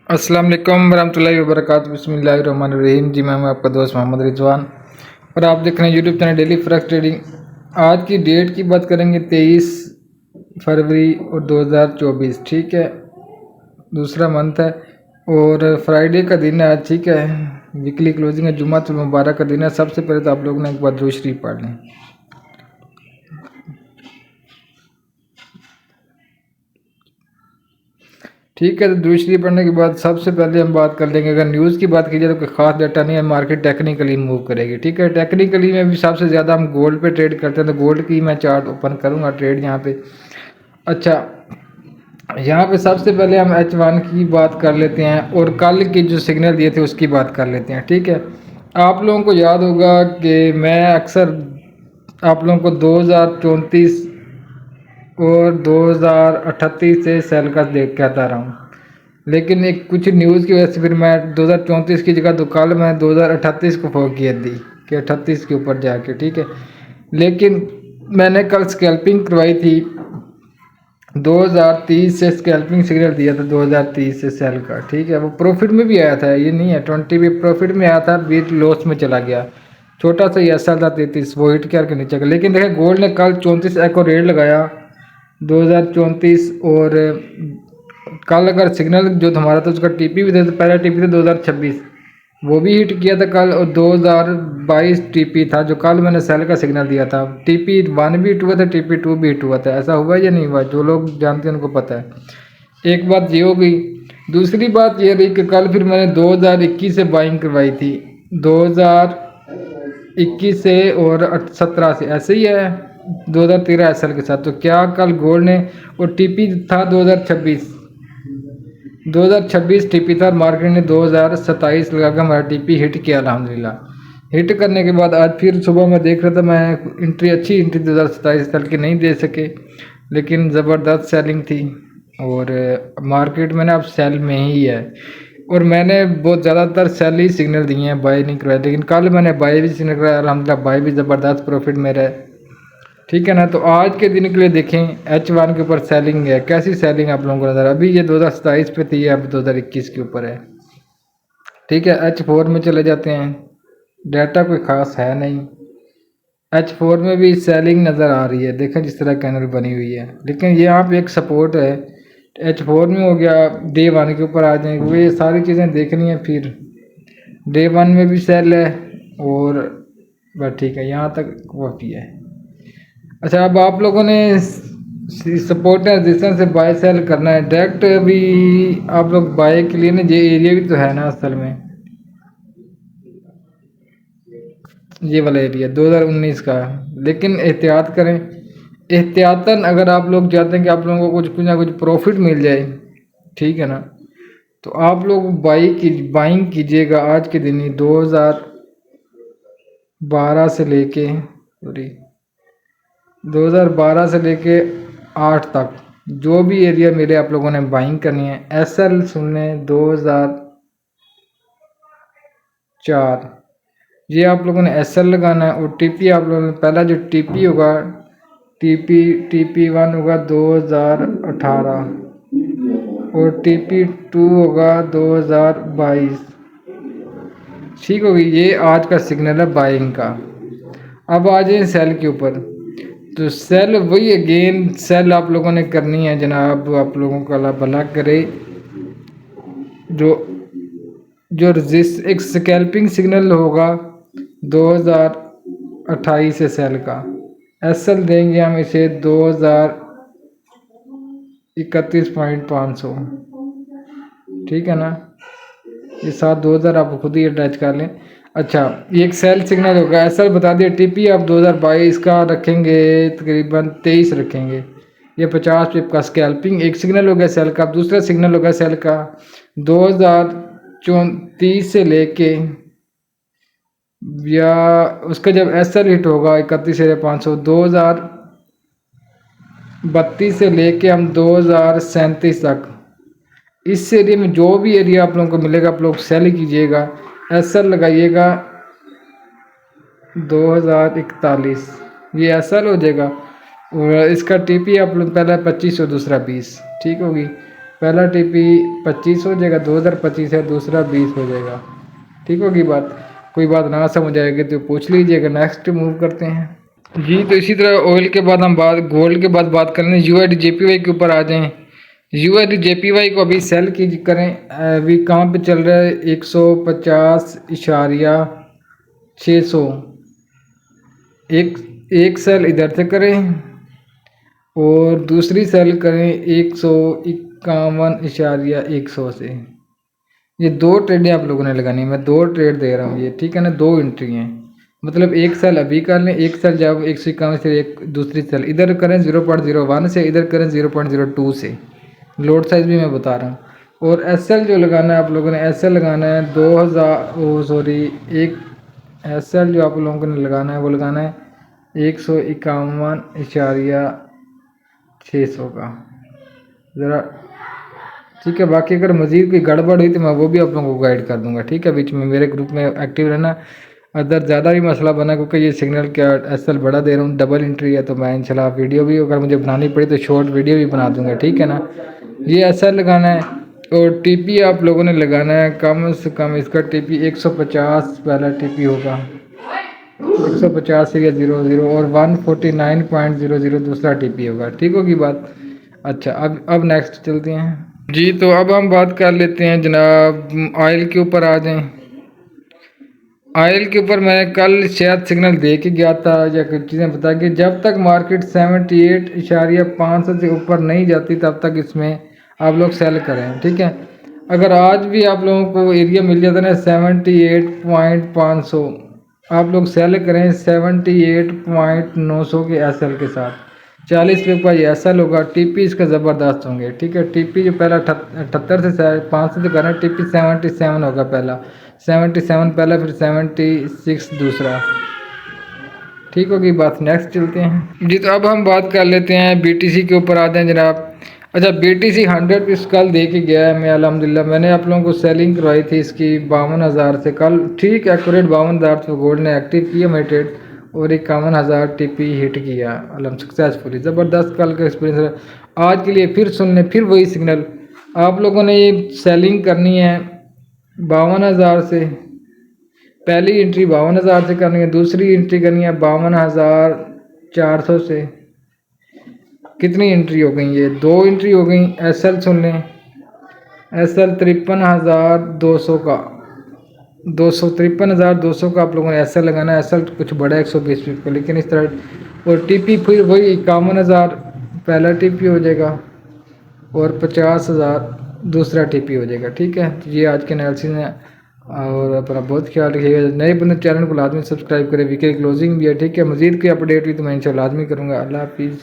अस्सलाम वालेकुम वरहमतुल्लाहि वबरकातुहू। बिस्मिल्लाहिर्रहमानिर्रहीम। जी मैं हूं आपका दोस्त मोहम्मद रिजवान और आप देख रहे हैं YouTube channel daily forex trading. आज की डेट की बात करेंगे 23 फरवरी और 2024। ठीक है, दूसरा मंथ है और फ्राइडे का दिन है आज। ठीक है, वीकली क्लोजिंग है, जुम्मतुल मुबारक का दिन है। सबसे पहले तो आप लोगों ने एक बार दुरूद शरीफ पढ़ लें। ठीक है, तो दुरूद शरीफ पढ़ने के बाद सबसे पहले हम बात कर लेंगे, अगर न्यूज़ की बात की जाए तो कोई खास डाटा नहीं है, मार्केट टेक्निकली मूव करेगी। ठीक है, टेक्निकली में भी सबसे ज़्यादा हम गोल्ड पे ट्रेड करते हैं, तो गोल्ड की मैं चार्ट ओपन करूँगा ट्रेड यहाँ पे। अच्छा, यहाँ पे सबसे पहले हम H1 की बात कर लेते हैं और कल की जो सिग्नल दिए थे उसकी बात कर लेते हैं। ठीक है, आप लोगों को याद होगा कि मैं अक्सर आप लोगों को 2034 और 2038 से सेल का देख कहता रहा हूँ, लेकिन एक कुछ न्यूज़ की वजह से फिर मैं 2034 की जगह तो कल मैं 2038 को फोकियत दी कि 38 के ऊपर जाके। ठीक है, लेकिन मैंने कल स्कैल्पिंग करवाई थी 2030 से, स्कैल्पिंग सिग्नल दिया था 2030 से सेल का। ठीक है, वो प्रॉफिट में भी आया था, ये नहीं है 20 भी प्रॉफिट में आया था, बीच लॉस में चला गया। छोटा सा ऐसा था 33, वो हिट करके नीचे गया। लेकिन देखें गोल्ड ने कल 34 एको रेट लगाया 2034 और कल अगर सिग्नल जो हमारा था उसका टीपी भी था, तो पहला टीपी था 2026, वो भी हिट किया था कल। और 2022 टीपी था जो कल मैंने सेल का सिग्नल दिया था। टीपी 1 भी हिट हुआ था, टीपी 2 भी हिट हुआ था। ऐसा हुआ या नहीं हुआ, जो लोग जानते हैं उनको पता है। एक बात ये हो गई। दूसरी बात ये रही कि कल फिर मैंने 2021 से बाइंग करवाई थी, 2021 से और 17 से, ऐसे ही है 2013 एसएल के साथ। तो क्या कल गोल्ड ने, और टीपी था 2026 टीपी था, मार्केट ने 2027 लगा कर हमारा टीपी हिट किया अल्हम्दुलिल्लाह। हिट करने के बाद आज फिर सुबह मैं देख रहा था, मैं एंट्री अच्छी एंट्री 2027 तक की नहीं दे सके, लेकिन ज़बरदस्त सेलिंग थी और मार्केट में ना अब सेल में ही है। और मैंने बहुत ज़्यादातर सेल ही सिग्नल दिए हैं, बाय नहीं करवाए, लेकिन कल मैंने बाय भी सिग्नल कराया अल्हम्दुलिल्लाह, बाय भी ज़बरदस्त प्रॉफिट मेरा है। ठीक है ना, तो आज के दिन के लिए देखें H1 के ऊपर सेलिंग है, कैसी सेलिंग आप लोगों को नजर, अभी ये 2027 पे थी, अब 2021 के ऊपर है। ठीक है, H4 में चले जाते हैं, डाटा कोई ख़ास है नहीं। H4 में भी सेलिंग नज़र आ रही है, देखें जिस तरह कैनल बनी हुई है, लेकिन ये यहाँ पे एक सपोर्ट है। H4 में हो गया, डे 1 के ऊपर आ जाएंगे, वो ये सारी चीज़ें देखनी है। फिर डे 1 में भी सेल है और बस ठीक है, यहाँ तक वो किया है। अच्छा, अब आप लोगों ने सपोर्ट एंड रेजिस्टेंस से बाय सेल करना है डायरेक्ट। अभी आप लोग बाय के लिए ना, ये एरिया भी तो है ना असल में, ये वाला एरिया 2019 का, लेकिन एहतियात करें। एहतियातन अगर आप लोग चाहते हैं कि आप लोगों को कुछ ना कुछ प्रॉफिट मिल जाए, ठीक है ना, तो आप लोग बाइंग कीजिएगा आज के दिन ही, 2012 से लेके सॉरी 2012 से लेके 8 तक जो भी एरिया मेरे आप लोगों ने बाइंग करनी है। एसएल सुन लें 2004, ये आप लोगों ने एसएल लगाना है। और टीपी आप लोगों ने, पहला जो टीपी होगा, टीपी 1 होगा 2018 और टीपी 2 होगा 2022। ठीक होगी, ये आज का सिग्नल है बाइंग का। अब आ जाए सेल के ऊपर, तो सेल वही अगेन सेल आप लोगों ने करनी है जनाब, आप लोगों का अल्लाह भला करे। जो जो रजिस्ट एक स्कैल्पिंग सिग्नल होगा 2028 से सेल का, एसएल देंगे हम इसे 2031.500। ठीक है ना, ये साथ 2000 आप खुद ही अटैच कर लें। अच्छा, ये एक सेल सिग्नल होगा, एसएल बता दिया। टीपी आप 2022 का रखेंगे, तकरीबन 23 रखेंगे। ये 50 पिप का स्कैल्पिंग एक सिग्नल हो गया सेल का। दूसरा सिग्नल होगा सेल का 2034 से लेके, या उसका जब एसएल हिट होगा 31,500, 2032 से लेके हम 2037 तक, इस एरिया में जो भी एरिया आप लोगों को मिलेगा आप लोग सेल कीजिएगा। एसएल लगाइएगा 2041, ये एसएल हो जाएगा। और इसका टीपी आप लोग पहला 25 और दूसरा 20। ठीक होगी, पहला टीपी 25 हो जाएगा, 2025 है, दूसरा 20 हो जाएगा। ठीक होगी बात? कोई बात ना समझ आएगी तो पूछ लीजिएगा। नेक्स्ट मूव करते हैं जी। तो इसी तरह ऑयल के बाद हम गोल्ड के बाद बात कर लें। UID/JPY के ऊपर आ जाएं। UID/JPY को अभी सेल की करें। अभी कहाँ पे चल रहा है? 150.600। एक सेल इधर से करें और दूसरी सेल करें 151.100 से। ये दो ट्रेडें आप लोगों ने लगानी है। मैं दो ट्रेड दे रहा हूँ ये, ठीक है ना? दो एंट्री हैं, मतलब एक सेल अभी कर लें, एक सेल जब 151 से एक दूसरी सेल इधर करें 0.01 से, इधर करें 0.02 से। लोड साइज भी मैं बता रहा हूँ। और SL जो लगाना है आप लोगों ने, SL लगाना है 1 SL जो आप लोगों ने लगाना है वो लगाना है 151.600 का ज़रा, ठीक है? बाकी अगर मज़ीद कोई गड़बड़ हुई तो मैं वो भी आप लोगों को गाइड कर दूंगा, ठीक है? बीच में मेरे ग्रुप में एक्टिव रहना। अदर ज़्यादा भी मसला बना क्योंकि ये सिग्नल क्या SL बड़ा दे रहा हूँ, डबल एंट्री है, तो मैं इंशाल्लाह वीडियो भी अगर मुझे बनानी पड़ी तो शॉर्ट वीडियो भी बना दूंगा, ठीक है ना? ये SL लगाना है। और TP आप लोगों ने लगाना है कम से कम, इसका TP 150 पहला TP होगा, 150 या 00 और 149.00 दूसरा TP होगा। ठीक होगी बात? अच्छा, अब नेक्स्ट चलते हैं जी। तो अब हम बात कर लेते हैं जनाब ऑयल के ऊपर आ जाएं। ऑयल के ऊपर मैं कल शायद सिग्नल दे के गया था या कुछ चीज़ें बता के, जब तक मार्केट 78.500 से ऊपर नहीं जाती तब तक इसमें आप लोग सेल करें, ठीक है? अगर आज भी आप लोगों को एरिया मिल जाता है ना 78.500, आप लोग सेल करें 78.900 के SL के साथ। 40 रुपये का ये SL होगा। TP इसका ज़बरदस्त होंगे, ठीक है? TP जो पहला 78 से 500 से करना, TP 77 होगा पहला, 77 पहला, फिर 76 दूसरा। ठीक होगी बात? नेक्स्ट चलते हैं जी। तो अब हम बात कर लेते हैं BTC के ऊपर आते हैं जनाब। अच्छा, BTC 100 पीस कल दे के गया है मैं अल्हम्दुलिल्लाह। मैंने आप लोगों को सेलिंग करवाई थी इसकी 52,000 से, कल ठीक एक्यूरेट 52,000 से गोल्ड ने एक्टिव किया मेरे ट्रेड और 51,000 TP हिट किया सक्सेसफुली। ज़बरदस्त कल का एक्सपीरियंस है। आज के लिए फिर सुन लें, फिर वही सिग्नल आप लोगों ने ये सेलिंग करनी है 52,000 से। पहली एंट्री 52,000 से करनी है, दूसरी एंट्री करनी है 52,400 से। कितनी एंट्री हो गई? ये दो एंट्री हो गई। SL सुन लें, SL 53,200 का, 53,200 का आप लोगों ने SL लगाना है। SL कुछ बड़ा 120 फीट का, लेकिन इस तरह। और TP फिर वही 51,000 पहला TP हो जाएगा और 50,000 दूसरा TP हो जाएगा, ठीक है? तो ये आज के एनालिसिस है और अपना बहुत ख्याल रखिएगा। नए बंदे चैनल को लाजमी सब्सक्राइब करें। वीके क्लोजिंग भी है, ठीक है? मज़ीद कोई अपडेट हुई तो मैं इंशाल्लाह लाजमी करूँगा। अल्लाह हाफिज़।